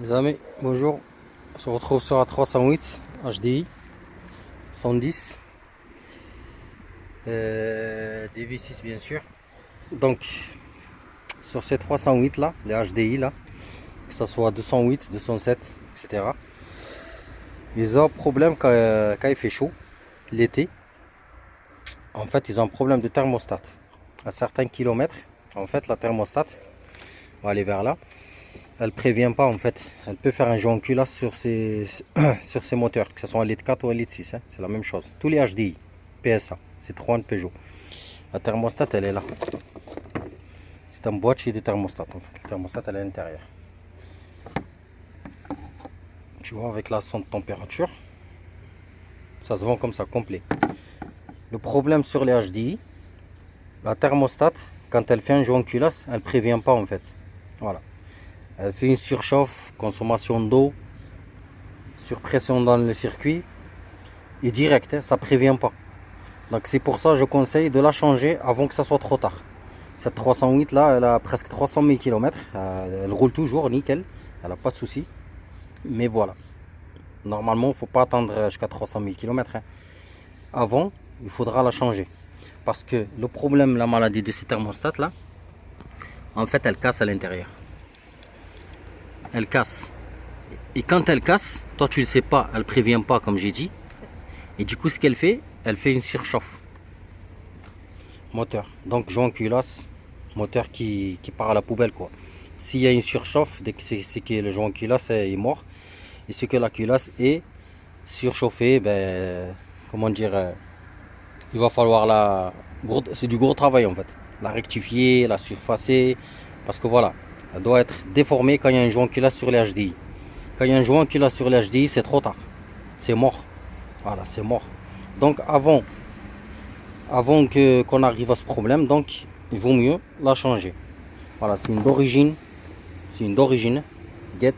Les amis, bonjour. On se retrouve sur la 308 HDI 110 DV6 bien sûr. Donc sur ces 308 là, les HDI là, que ce soit 208, 207, etc. Ils ont un problème quand il fait chaud l'été. En fait, ils ont un problème de thermostat. À certains kilomètres, en fait, la thermostat, on va aller vers là. Elle prévient pas en fait. Elle peut faire un joint culasse sur sur ses moteurs, que ce soit un litre 4 ou un litre 6. Hein. C'est la même chose. Tous les HDI, PSA, c'est 3 de Peugeot. La thermostat, elle est là. C'est un boîtier de thermostat en fait. La thermostat, elle est à l'intérieur. Tu vois, avec la sonde de température, ça se vend comme ça, complet. Le problème sur les HDI, la thermostat, quand elle fait un joint culasse, elle prévient pas en fait. Voilà. Elle fait une surchauffe, consommation d'eau, surpression dans le circuit et direct, hein, ça prévient pas. Donc c'est pour ça que je conseille de la changer avant que ça soit trop tard. Cette 308 là, elle a presque 300 000 km, elle roule toujours nickel, elle n'a pas de souci. Mais voilà, normalement il ne faut pas attendre jusqu'à 300 000 km. Hein. Avant, il faudra la changer. Parce que le problème, la maladie de ces thermostats là, en fait elle casse à l'intérieur. Elle casse. Et quand elle casse, toi tu le sais pas, elle prévient pas comme j'ai dit. Et du coup ce qu'elle fait, elle fait une surchauffe. Moteur. Donc joint culasse, moteur qui part à la poubelle quoi. S'il y a une surchauffe, c'est que le joint culasse est mort. Et ce que la culasse est surchauffée, ben, comment dire, il va falloir c'est du gros travail en fait. La rectifier, la surfacer. Parce que voilà, elle doit être déformée quand il y a un joint culasse sur les HDI. Quand il y a un joint culasse sur les HDI, c'est trop tard. C'est mort. Voilà, c'est mort. Donc avant qu'on arrive à ce problème, donc il vaut mieux la changer. Voilà, c'est une d'origine. C'est une d'origine. Get.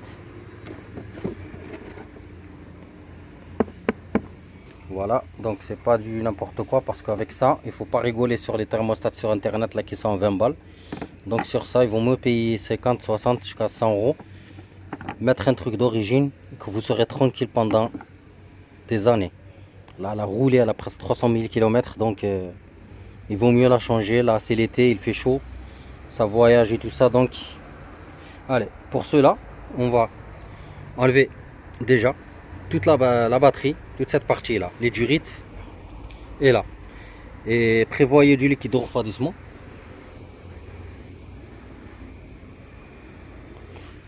Voilà, donc c'est pas du n'importe quoi parce qu'avec ça, il faut pas rigoler sur les thermostats sur internet là qui sont en 20 balles. Donc sur ça, ils vont mieux payer 50, 60 jusqu'à 100 euros. Mettre un truc d'origine et que vous serez tranquille pendant des années. Là, elle a roulé, elle a presque 300 000 km, donc il vaut mieux la changer. Là, c'est l'été, il fait chaud, ça voyage et tout ça. Donc, allez, pour cela, on va enlever déjà toute la batterie, toute cette partie là, les durites et là. Et prévoyez du liquide de refroidissement.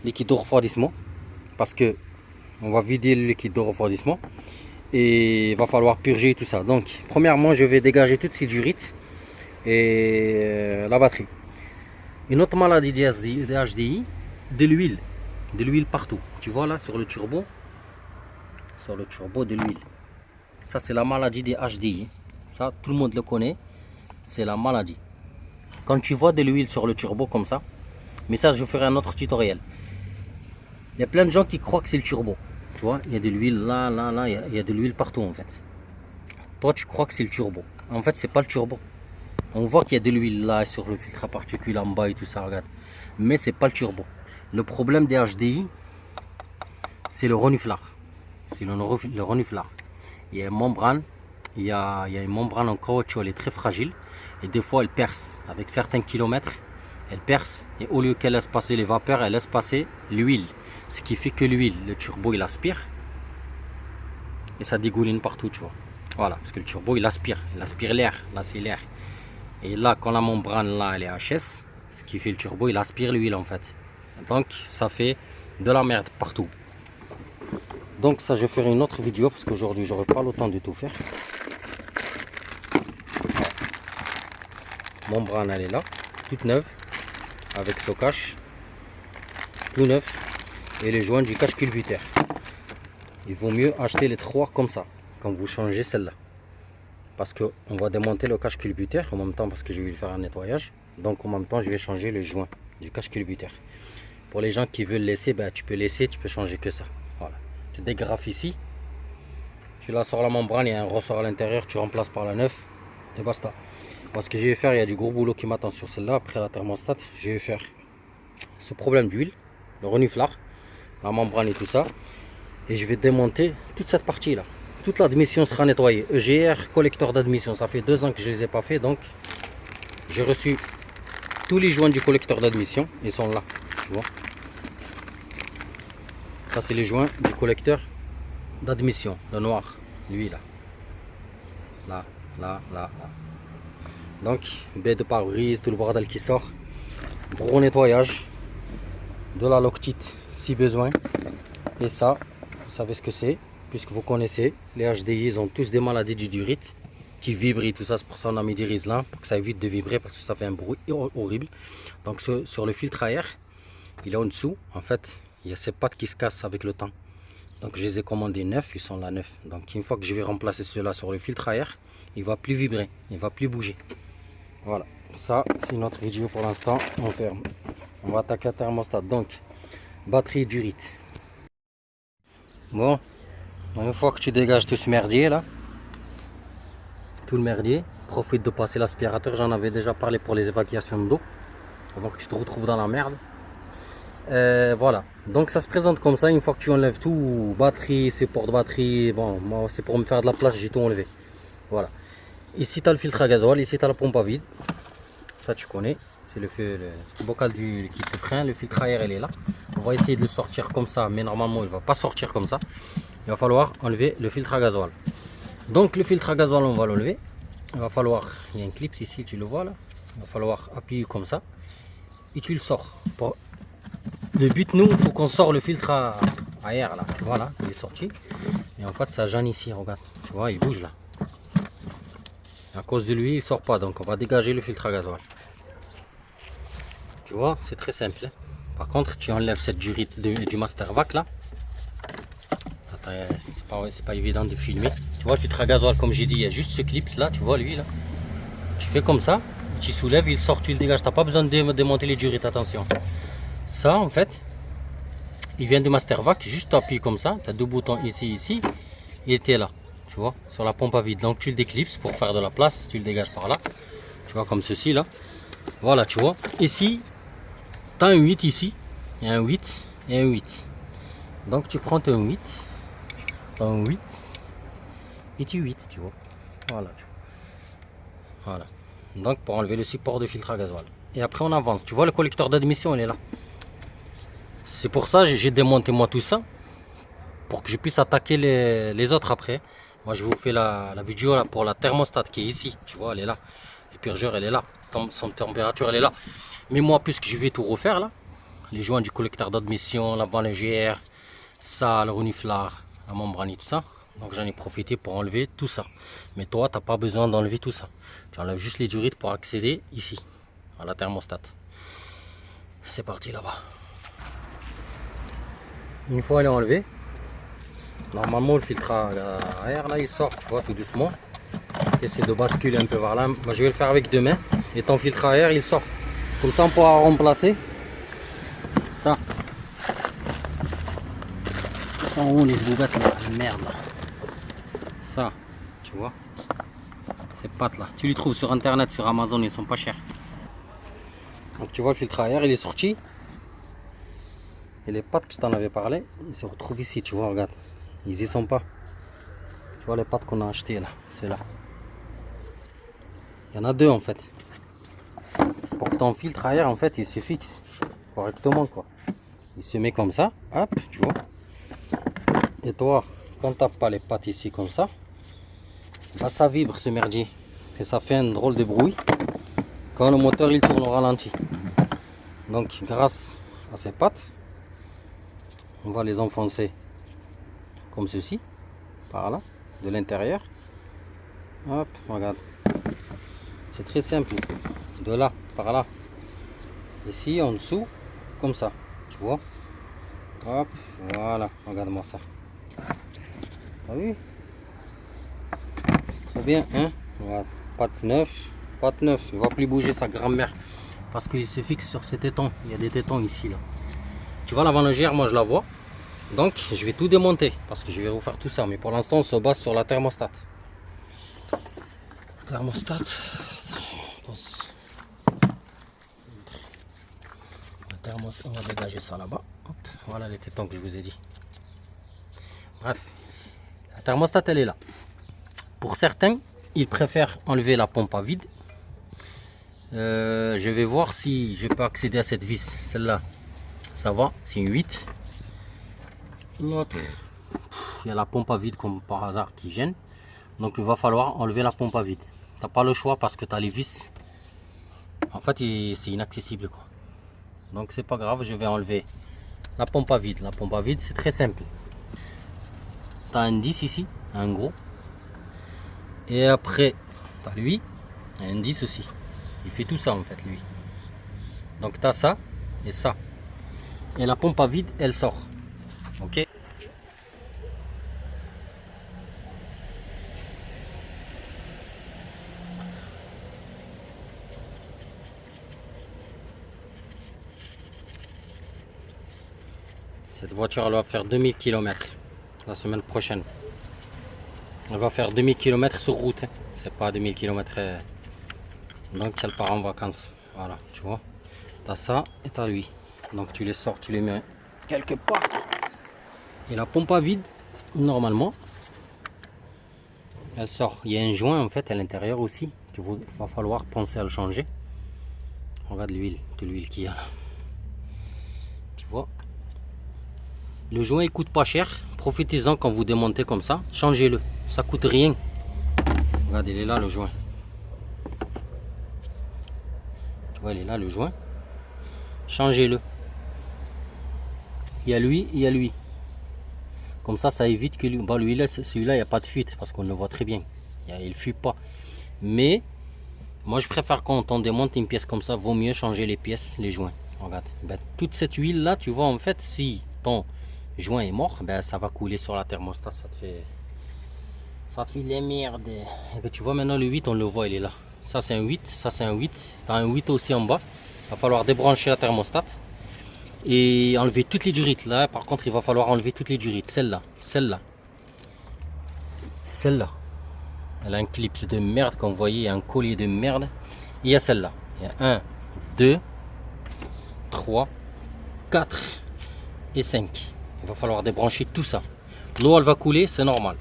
Liquide de refroidissement, parce que on va vider le liquide de refroidissement. Et il va falloir purger tout ça. Donc premièrement je vais dégager toutes ces durites et la batterie. Une autre maladie des HDI, de l'huile partout. Tu vois là sur le turbo de l'huile. Ça c'est la maladie des HDI. Ça tout le monde le connaît, c'est la maladie. Quand tu vois de l'huile sur le turbo comme ça, mais ça je ferai un autre tutoriel. Il y a plein de gens qui croient que c'est le turbo. Tu vois, il y a de l'huile là, il y a de l'huile partout en fait. Toi, tu crois que c'est le turbo. En fait, c'est pas le turbo. On voit qu'il y a de l'huile là sur le filtre à particules en bas et tout ça, regarde. Mais c'est pas le turbo. Le problème des HDI, c'est le reniflard. C'est le reniflard. Il y a une membrane, il y a une membrane en caoutchouc, elle est très fragile. Et des fois, elle perce. Avec certains kilomètres, elle perce. Et au lieu qu'elle laisse passer les vapeurs, elle laisse passer l'huile. Ce qui fait que l'huile, le turbo, il aspire. Et ça dégouline partout, tu vois. Voilà, parce que le turbo, il aspire l'air. Là, c'est l'air. Et là, quand la membrane, là, elle est HS, ce qui fait le turbo, il aspire l'huile, en fait. Donc, ça fait de la merde partout. Donc, ça, je ferai une autre vidéo, parce qu'aujourd'hui, j'aurai pas le temps de tout faire. Membrane, elle est là, toute neuve, avec ce cache, tout neuf. Et les joints du cache culbutaire. Il vaut mieux acheter les trois comme ça quand vous changez celle-là, parce que on va démonter le cache culbutaire en même temps, parce que je vais faire un nettoyage. Donc en même temps je vais changer le joint du cache culbutaire. Pour les gens qui veulent laisser, ben, tu peux laisser, tu peux changer que ça. Voilà, tu dégrafes ici, tu la sors la membrane, il y a un ressort à l'intérieur, tu remplaces par la neuf et basta. Moi ce que je vais faire, il y a du gros boulot qui m'attend sur celle-là. Après la thermostat, je vais faire ce problème d'huile, le reniflard. la membrane et tout ça. Et je vais démonter toute cette partie là. Toute l'admission sera nettoyée. EGR, collecteur d'admission. Ça fait 2 ans que je ne les ai pas fait. Donc j'ai reçu tous les joints du collecteur d'admission. Ils sont là. Tu vois. Ça c'est les joints du collecteur d'admission. Le noir. Lui là. Là, là, là, là. Donc, baie de pare-brise, tout le bordel qui sort. Gros nettoyage. De la loctite si besoin. Et ça, vous savez ce que c'est, puisque vous connaissez. Les HDI, ils ont tous des maladies du durite qui vibrent et tout ça. C'est pour ça qu'on a mis des Riesling pour que ça évite de vibrer parce que ça fait un bruit horrible. Donc, sur le filtre à air, il est en dessous. En fait, il y a ces pattes qui se cassent avec le temps. Donc, je les ai commandés neufs. Ils sont là neufs. Donc, une fois que je vais remplacer ceux-là sur le filtre à air, il ne va plus vibrer. Il ne va plus bouger. Voilà. Ça, c'est notre vidéo pour l'instant. On ferme. On va attaquer à thermostat. Donc, batterie durite. Bon, une fois que tu dégages tout ce merdier là, tout le merdier, profite de passer l'aspirateur. J'en avais déjà parlé pour les évacuations d'eau, avant que tu te retrouves dans la merde. Voilà, donc ça se présente comme ça. Une fois que tu enlèves tout, batterie, support de batterie, bon, moi c'est pour me faire de la place, j'ai tout enlevé. Voilà. Ici tu as le filtre à gasoil, ici tu as la pompe à vide. Ça tu connais, c'est le bocal du kit de frein. Le filtre à air il est là. On va essayer de le sortir comme ça, mais normalement il ne va pas sortir comme ça. Il va falloir enlever le filtre à gasoil. Donc le filtre à gasoil on va l'enlever. Il va falloir, il y a un clip ici, tu le vois là. Il va falloir appuyer comme ça et tu le sors. Le but nous, il faut qu'on sort le filtre à air là. Voilà, il est sorti. Et en fait ça gêne ici, regarde. Tu vois, il bouge là. À cause de lui, il sort pas, donc on va dégager le filtre à gasoil. Tu vois, c'est très simple. Hein. Par contre, tu enlèves cette durite du Mastervac là. C'est pas évident de filmer. Tu vois, le filtre à gasoil, comme j'ai dit, il y a juste ce clip là, tu vois lui là. Tu fais comme ça, tu soulèves, il sort, tu le dégages. Tu n'as pas besoin de démonter les durites, attention. Ça en fait, il vient du Mastervac, juste appuyer comme ça. Tu as 2 boutons ici, il était là. Tu vois, sur la pompe à vide. Donc tu le déclipses pour faire de la place, tu le dégages par là. Tu vois, comme ceci là. Voilà, tu vois. Ici, tu as un 8 ici. Il y a un 8 et un 8. Donc tu prends ton 8. Ton 8. Et tu 8, tu vois. Voilà. Voilà. Donc pour enlever le support de filtre à gasoil. Et après on avance. Tu vois, le collecteur d'admission, il est là. C'est pour ça que j'ai démonté moi tout ça. Pour que je puisse attaquer les autres après. Moi je vous fais la vidéo là pour la thermostat qui est ici. Tu vois, elle est là. Le purgeur, elle est là. Son température, elle est là. Mais moi, puisque je vais tout refaire là, les joints du collecteur d'admission, la vanne légère, ça, le reniflard, la membrane et tout ça. Donc j'en ai profité pour enlever tout ça. Mais toi, tu n'as pas besoin d'enlever tout ça. Tu enlèves juste les durites pour accéder ici, à la thermostat. C'est parti là-bas. Une fois elle est enlevée, normalement le filtre à air là il sort, tu vois, tout doucement. Essaie de basculer un peu vers là. Moi je vais le faire avec 2 mains. Et ton filtre à air il sort. Comme ça on pourra remplacer ça. Ça en haut les boubettes là, merde. Ça, tu vois. Ces pattes là. Tu les trouves sur internet, sur Amazon, ils sont pas chers. Donc tu vois le filtre à air il est sorti. Et les pattes que je t'en avais parlé, ils se retrouvent ici, tu vois, regarde. Ils y sont pas. Tu vois les pattes qu'on a achetées là, ceux-là. Il y en a 2 en fait. Pour que ton filtre à air en fait il se fixe correctement quoi. Il se met comme ça, hop, tu vois. Et toi, quand tu n'as pas les pattes ici comme ça, bah, ça vibre ce merdier. Et ça fait un drôle de bruit quand le moteur il tourne au ralenti. Donc grâce à ces pattes, on va les enfoncer comme ceci, par là, de l'intérieur. Hop, regarde. C'est très simple. De là, par là. Ici, en dessous, comme ça. Tu vois? Hop, voilà. Regarde-moi ça. T'as vu? Trop bien, hein? Voilà. Patte neuf. Patte neuf. Il ne va plus bouger sa grand-mère. Parce qu'il se fixe sur ces tétons. Il y a des tétons ici, là. Tu vois, la vanne légère, moi, je la vois. Donc, je vais tout démonter. Parce que je vais refaire tout ça. Mais pour l'instant, on se base sur la thermostat. Thermostat. On va dégager ça là-bas. Voilà les tétons que je vous ai dit. Bref, la thermostat elle est là. Pour certains, ils préfèrent enlever la pompe à vide. Je vais voir si je peux accéder à cette vis. Celle-là, ça va, c'est une 8. L'autre, il y a la pompe à vide comme par hasard qui gêne. Donc il va falloir enlever la pompe à vide. Tu n'as pas le choix parce que tu as les vis. En fait, c'est inaccessible, quoi. Donc c'est pas grave, je vais enlever la pompe à vide. La pompe à vide, c'est très simple. Tu as un 10 ici, un gros. Et après, tu as lui, un 10 aussi. Il fait tout ça en fait, lui. Donc tu as ça et ça. Et la pompe à vide, elle sort. Ok. Cette voiture, elle va faire 2000 km la semaine prochaine. Elle va faire 2000 km sur route. C'est pas 2000 km. Donc elle part en vacances. Voilà, tu vois. Tu as ça et tu as lui. Donc tu les sors, tu les mets quelque part. Et la pompe à vide, normalement, elle sort. Il y a un joint en fait à l'intérieur aussi. qu'il va falloir penser à le changer. Regarde l'huile, de l'huile qu'il y a là. Tu vois. Le joint il coûte pas cher. Profitez-en quand vous démontez comme ça. Changez-le. Ça coûte rien. Regarde, il est là le joint. Tu vois, il est là le joint. Changez-le. Il y a lui, il y a lui. Comme ça évite que lui. Bon, lui celui-là, il n'y a pas de fuite parce qu'on le voit très bien. Il ne fuit pas. Mais moi, je préfère quand on démonte une pièce comme ça, vaut mieux changer les pièces, les joints. Regarde. Ben, toute cette huile là, tu vois, en fait, si ton joint est mort, ben, ça va couler sur la thermostat. Ça te fait les merdes. Et ben, tu vois, maintenant le 8, on le voit, il est là. Ça, c'est un 8. Ça, c'est un 8. Tu as un 8 aussi en bas. Il va falloir débrancher la thermostat et enlever toutes les durites. Là, par contre, il va falloir enlever toutes les durites. Celle-là, celle-là, celle-là. Elle a un clip de merde, comme vous voyez, un collier de merde. Et il y a celle-là. Il y a 1, 2, 3, 4 et 5. Il va falloir débrancher tout ça. L'eau, elle va couler, c'est normal.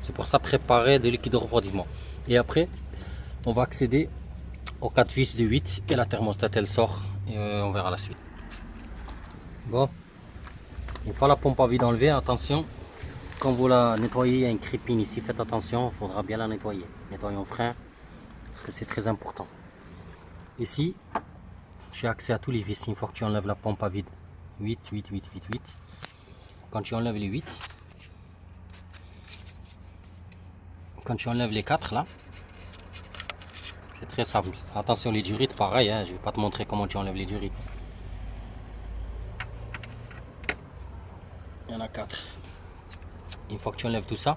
C'est pour ça préparer de liquide de refroidissement. Et après, on va accéder aux 4 vis de 8 et la thermostat, elle sort. Et on verra la suite. Bon, une fois la pompe à vide enlevée, attention, quand vous la nettoyez, il y a une crépine ici, faites attention, il faudra bien la nettoyer. Nettoyons frein, parce que c'est très important. Ici, j'ai accès à tous les vis, une fois que tu enlèves la pompe à vide. 8, 8, 8, 8, 8. Quand tu enlèves les 8, quand tu enlèves les 4 là, c'est très simple. Attention les durites, pareil, hein, je ne vais pas te montrer comment tu enlèves les durites. Il y en a 4. Une fois que tu enlèves tout ça,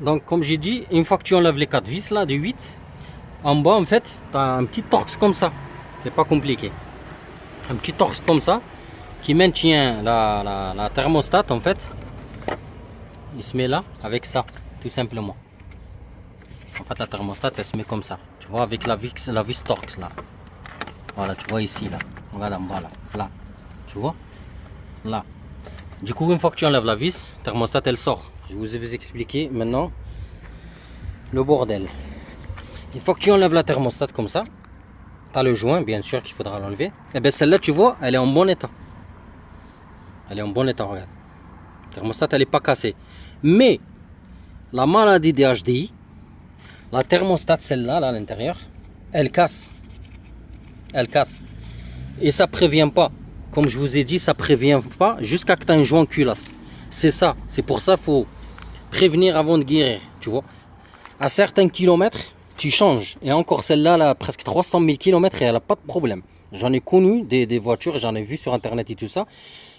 donc comme j'ai dit, une fois que tu enlèves les 4 vis là de 8, en bas en fait, tu as un petit torx comme ça. C'est pas compliqué. Un petit torx comme ça qui maintient la thermostat en fait. Il se met là avec ça, tout simplement. En fait, la thermostat elle se met comme ça. Tu vois, avec la vis torx là. Voilà, tu vois ici là. Regarde en bas là. Là. Tu vois? Là. Du coup, une fois que tu enlèves la vis, la thermostat elle sort. Je vous ai expliqué maintenant le bordel. Une fois que tu enlèves la thermostat comme ça, tu as le joint, bien sûr qu'il faudra l'enlever. Et bien celle-là, tu vois, elle est en bon état. Elle est en bon état, regarde. La thermostat, elle n'est pas cassée. Mais la maladie des HDI, la thermostat, celle-là, là, à l'intérieur, elle casse. Elle casse. Et ça prévient pas. Comme je vous ai dit, ça prévient pas jusqu'à que tu as un joint culasse. C'est ça. C'est pour ça qu'il faut prévenir avant de guérir. Tu vois. À certains kilomètres, tu changes. Et encore celle-là, là, presque 300 000 km et elle n'a pas de problème. J'en ai connu des voitures, j'en ai vu sur internet et tout ça.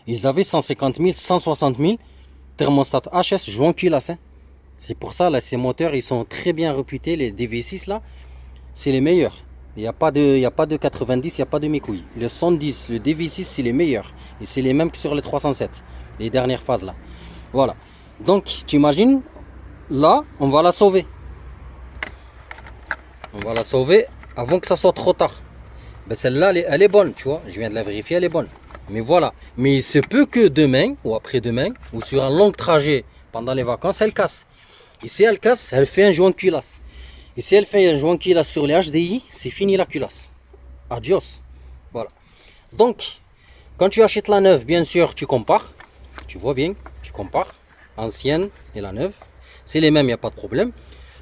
Ils avaient 150 000, 160 000 thermostat HS joint culasse. Hein. C'est pour ça, là, ces moteurs, ils sont très bien réputés. Les DV6, là, c'est les meilleurs. Il n'y a pas de 90, il n'y a pas de mes couilles. Le 110, le DV6, c'est les meilleurs. Et c'est les mêmes que sur les 307. Les dernières phases, là. Voilà. Donc, tu imagines, là, on va la sauver. On va la sauver avant que ça soit trop tard. Ben celle-là, elle est bonne, tu vois. Je viens de la vérifier, elle est bonne. Mais voilà. Mais il se peut que demain, ou après-demain, ou sur un long trajet, pendant les vacances, elle casse. Et si elle casse, elle fait un joint culasse. Et si elle fait un joint culasse sur les HDI, c'est fini la culasse. Adios. Voilà. Donc, quand tu achètes la neuve, bien sûr, tu compares. Tu vois bien, tu compares. Ancienne et la neuve. C'est les mêmes, il n'y a pas de problème.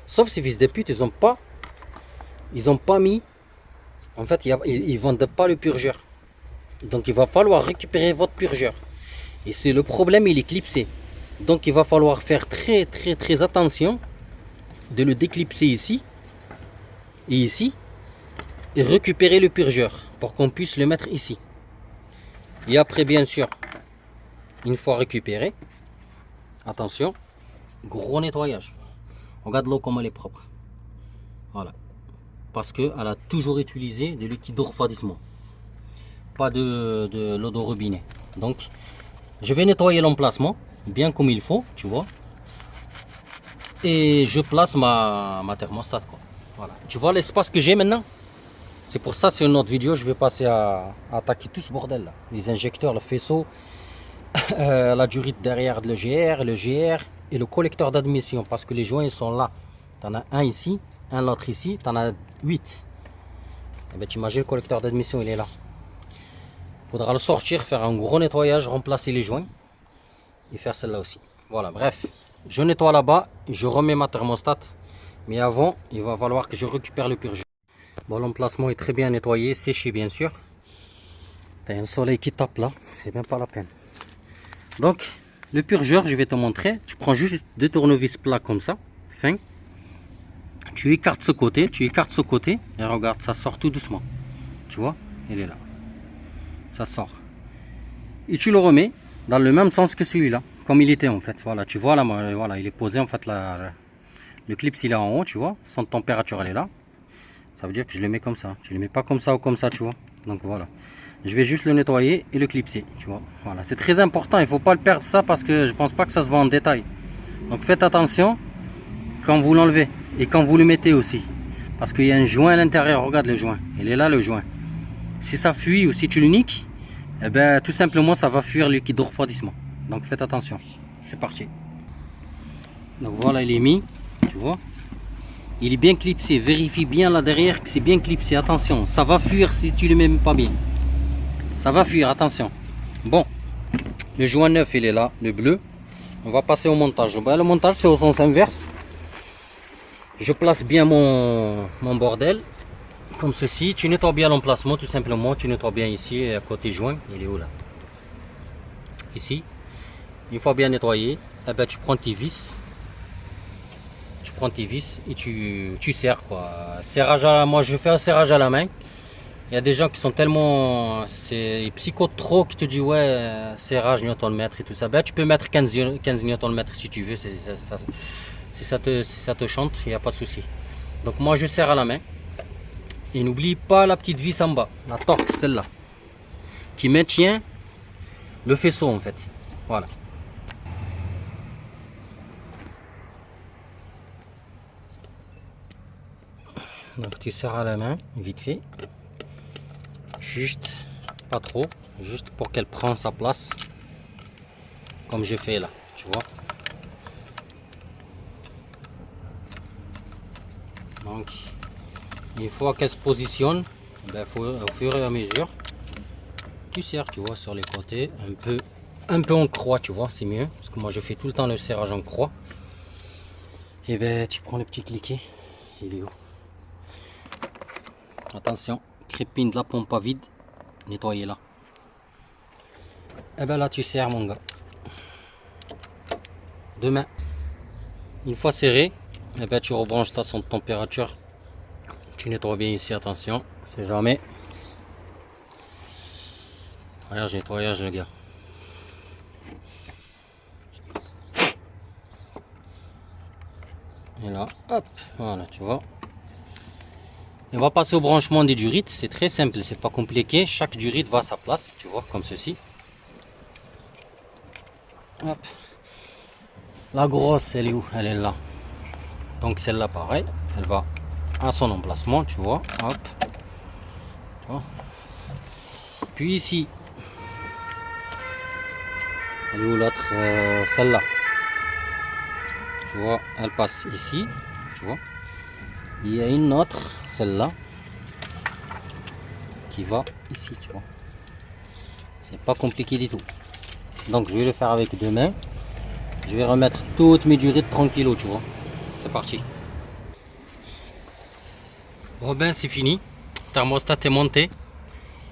Sauf ces fils de pute, ils ont pas mis. En fait, ils vendent pas le purgeur. Donc il va falloir récupérer votre purgeur. Et c'est le problème, il est clipsé. Donc il va falloir faire très attention de le déclipser ici et ici et récupérer le purgeur pour qu'on puisse le mettre ici. Et après, bien sûr, une fois récupéré, attention, gros nettoyage. Regarde l'eau comme elle est propre. Voilà. Parce qu'elle a toujours utilisé de liquide de refroidissement. Pas de l'eau de robinet. Donc, je vais nettoyer l'emplacement bien comme il faut, tu vois. Et je place ma thermostat, quoi. Voilà. Tu vois l'espace que j'ai maintenant? C'est pour ça, sur une autre vidéo, je vais passer à attaquer tout ce bordel là. Les injecteurs, le faisceau, la durite derrière le GR et le collecteur d'admission. Parce que les joints ils sont là. Tu en as un ici, un l'autre ici, tu en as 8. Et bien tu imagines le collecteur d'admission, il est là. Il faudra le sortir, faire un gros nettoyage, remplacer les joints et faire celle-là aussi. Voilà, bref. Je nettoie là-bas, je remets ma thermostat. Mais avant, il va falloir que je récupère le purgeur. Bon, l'emplacement est très bien nettoyé, séché bien sûr. T'as un soleil qui tape là, c'est même pas la peine. Donc, le purgeur, je vais te montrer. Tu prends juste 2 tournevis plats comme ça, fin. Tu écartes ce côté, et regarde, ça sort tout doucement. Tu vois, il est là. Ça sort. Et tu le remets dans le même sens que celui-là, comme il était en fait. Voilà, tu vois là, voilà, il est posé en fait là. Le clip il est en haut, tu vois, son température elle est là. Ça veut dire que je le mets comme ça. Je le mets pas comme ça ou comme ça, tu vois. Donc voilà. Je vais juste le nettoyer et le clipser, tu vois. Voilà, c'est très important. Il faut pas le perdre ça parce que je pense pas que ça se voit en détail. Donc faites attention quand vous l'enlevez et quand vous le mettez aussi. Parce qu'il y a un joint à l'intérieur. Regarde le joint. Il est là le joint. Si ça fuit ou si tu le niques, eh ben tout simplement ça va fuir le liquide de refroidissement. Donc faites attention. C'est parti. Donc voilà, il est mis, tu vois. Il est bien clipsé, vérifie bien là derrière que c'est bien clipsé, attention, ça va fuir si tu le mets pas bien. Ça va fuir, attention. Bon, le joint neuf il est là, le bleu. On va passer au montage. Ben, le montage c'est au sens inverse. Je place bien mon bordel, comme ceci. Tu nettoies bien l'emplacement tout simplement, tu nettoies bien ici, à côté joint, il est où là? Ici. Une fois bien nettoyé, eh ben, tu prends tes vis. Et tu serres quoi. Serrage moi je fais un serrage à la main. Il y a des gens qui sont tellement c'est psycho trop qui te dit ouais serrage Nm et tout ça. Ben tu peux mettre 15 Nm si tu veux, si ça te chante, il n'y a pas de souci. Donc moi je serre à la main. Et n'oublie pas la petite vis en bas, la torque celle-là, qui maintient le faisceau en fait. Voilà. Donc tu serres à la main, vite fait. Juste, pas trop, juste pour qu'elle prenne sa place. Comme j'ai fait là, tu vois. Donc, une fois qu'elle se positionne, ben, au fur et à mesure, tu serres, tu vois, sur les côtés, un peu en croix, tu vois, c'est mieux. Parce que moi je fais tout le temps le serrage en croix. Et ben tu prends le petit cliquet, il est où? Attention, crépine de la pompe à vide, nettoyez là. Et ben là tu serres mon gars. Deux mains. Une fois serré, et ben tu rebranches ta sonde de température. Tu nettoies bien ici, attention, c'est jamais. Regarde, nettoyage le gars. Et là, hop, voilà, tu vois. Et on va passer au branchement des durites. C'est très simple, c'est pas compliqué. Chaque durite va à sa place, tu vois, comme ceci. Hop. La grosse, elle est où? Elle est là. Donc celle-là, pareil, elle va à son emplacement, tu vois. Hop. Tu vois. Puis ici, elle est où l'autre, celle-là. Tu vois, elle passe ici. Tu vois. Il y a une autre, celle-là, qui va ici, tu vois. C'est pas compliqué du tout. Donc je vais le faire avec deux mains. Je vais remettre toutes mes durées de 30 kg, tu vois. C'est parti. Bon ben c'est fini. Le thermostat est monté.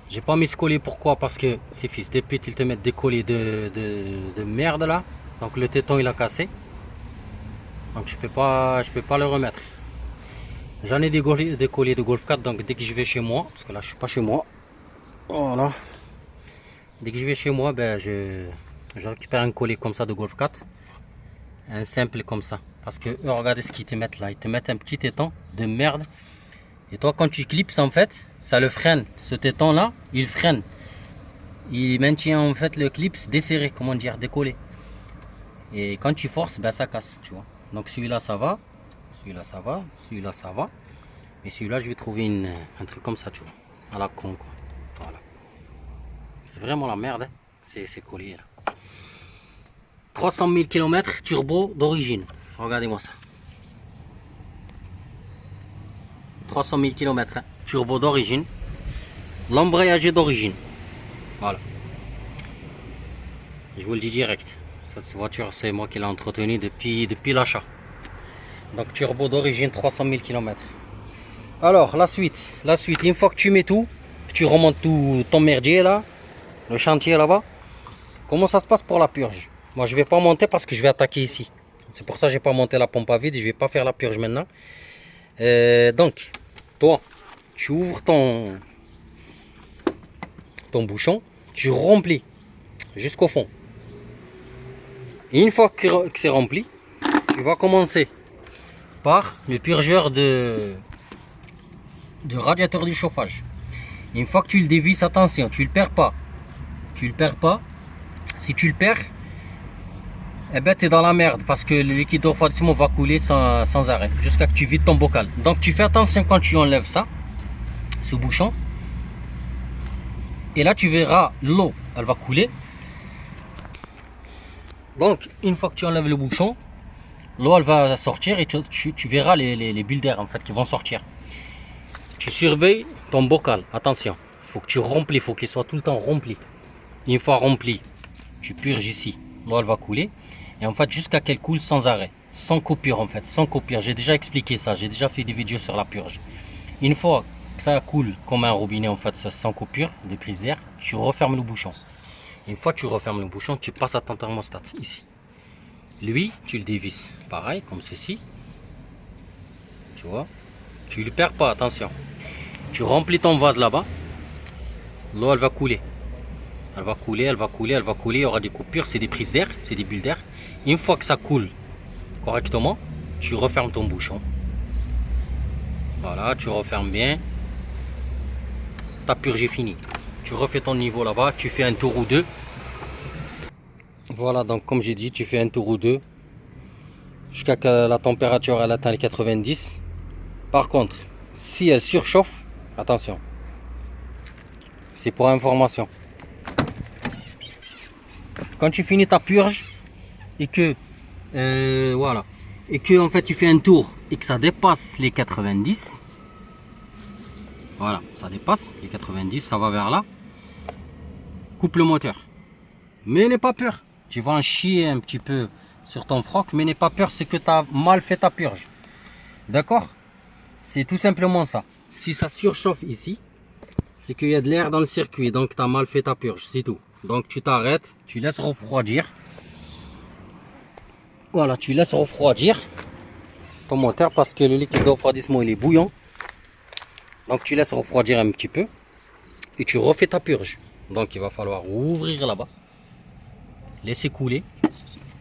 J'ai pas mis ce collier, pourquoi? Parce que ces fils de pute, ils te mettent des colliers de merde là. Donc le téton il a cassé. Donc je peux pas le remettre. J'en ai des colliers de Golf 4, donc dès que je vais chez moi, parce que là je suis pas chez moi. Voilà. Dès que je vais chez moi, ben je récupère un collier comme ça de Golf 4. Un simple comme ça. Parce que eux, regardez ce qu'ils te mettent là. Ils te mettent un petit téton de merde. Et toi, quand tu clipses, en fait, ça le freine. Ce téton là, il freine. Il maintient en fait le clips desserré, comment dire, décollé. Et quand tu forces, ben ça casse, tu vois. Donc celui-là, ça va. Celui-là, ça va. Celui-là, ça va. Et celui-là, je vais trouver un truc comme ça, tu vois. À la con, quoi. Voilà. C'est vraiment la merde, hein, ces colliers là. 300 000 km turbo d'origine. Regardez-moi ça. 300 000 km, hein, turbo d'origine. L'embrayage est d'origine. Voilà. Je vous le dis direct. Cette voiture, c'est moi qui l'ai entretenue depuis l'achat. Donc turbo d'origine, 300 000 km. Alors, la suite, une fois que tu mets tout, que tu remontes tout ton merdier là, le chantier là-bas, comment ça se passe pour la purge? Moi, je vais pas monter parce que je vais attaquer ici. C'est pour ça que j'ai pas monté la pompe à vide. Je vais pas faire la purge maintenant. Donc, toi, tu ouvres ton bouchon, tu remplis jusqu'au fond. Et une fois que c'est rempli, tu vas commencer par le purgeur de radiateur du chauffage. Et une fois que tu le dévisses, attention, tu le perds pas. Tu le perds pas. Si tu le perds, eh ben tu es dans la merde parce que le liquide de refroidissement va couler sans arrêt jusqu'à que tu vides ton bocal. Donc tu fais attention quand tu enlèves ça, ce bouchon. Et là tu verras l'eau, elle va couler. Donc une fois que tu enlèves le bouchon, l'eau elle va sortir et tu verras les bulles d'air en fait qui vont sortir. Tu surveilles ton bocal, attention. Il faut que tu remplis, il faut qu'il soit tout le temps rempli. Une fois rempli, tu purges ici, l'eau elle va couler. Et en fait jusqu'à qu'elle coule sans arrêt, sans coupure en fait, sans coupure. J'ai déjà expliqué ça, j'ai déjà fait des vidéos sur la purge. Une fois que ça coule comme un robinet en fait, sans coupure, des prises d'air, tu refermes le bouchon. Une fois que tu refermes le bouchon, tu passes à ton thermostat ici. Lui, tu le dévisses, pareil comme ceci. Tu vois, tu ne le perds pas, attention. Tu remplis ton vase là-bas, l'eau elle va couler. Elle va couler, elle va couler, elle va couler, il y aura des coupures, c'est des prises d'air, c'est des bulles d'air. Une fois que ça coule correctement, tu refermes ton bouchon. Voilà, tu refermes bien. Ta purge est finie. Tu refais ton niveau là-bas, tu fais un tour ou deux. Voilà, donc comme j'ai dit, tu fais un tour ou deux jusqu'à que la température elle atteint les 90. Par contre, si elle surchauffe, attention, c'est pour information. Quand tu finis ta purge et que voilà, et que en fait tu fais un tour et que ça dépasse les 90, voilà, ça dépasse les 90, ça va vers là, coupe le moteur. Mais n'aie pas peur, tu vas en chier un petit peu sur ton froc, mais n'aie pas peur, c'est que tu as mal fait ta purge. D'accord? C'est tout simplement ça. Si ça surchauffe ici, c'est qu'il y a de l'air dans le circuit, donc tu as mal fait ta purge, c'est tout. Donc tu t'arrêtes, tu laisses refroidir. Voilà, tu laisses refroidir ton moteur parce que le liquide de refroidissement il est bouillant. Donc tu laisses refroidir un petit peu et tu refais ta purge. Donc il va falloir ouvrir là-bas, laisser couler,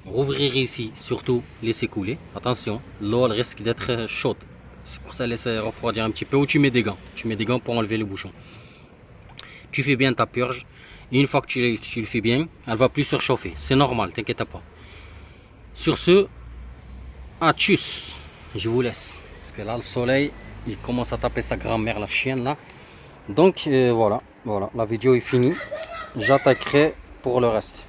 rouvrir ici, surtout laisser couler. Attention, l'eau elle risque d'être chaude. C'est pour ça laisser refroidir un petit peu ou tu mets des gants. Tu mets des gants pour enlever le bouchon. Tu fais bien ta purge. Et une fois que tu le fais bien, elle va plus surchauffer. C'est normal, t'inquiète pas. Sur ce, à tchuss. Je vous laisse. Parce que là, le soleil, Il commence à taper sa grand-mère, la chienne là. Donc voilà, la vidéo est finie. J'attaquerai pour le reste.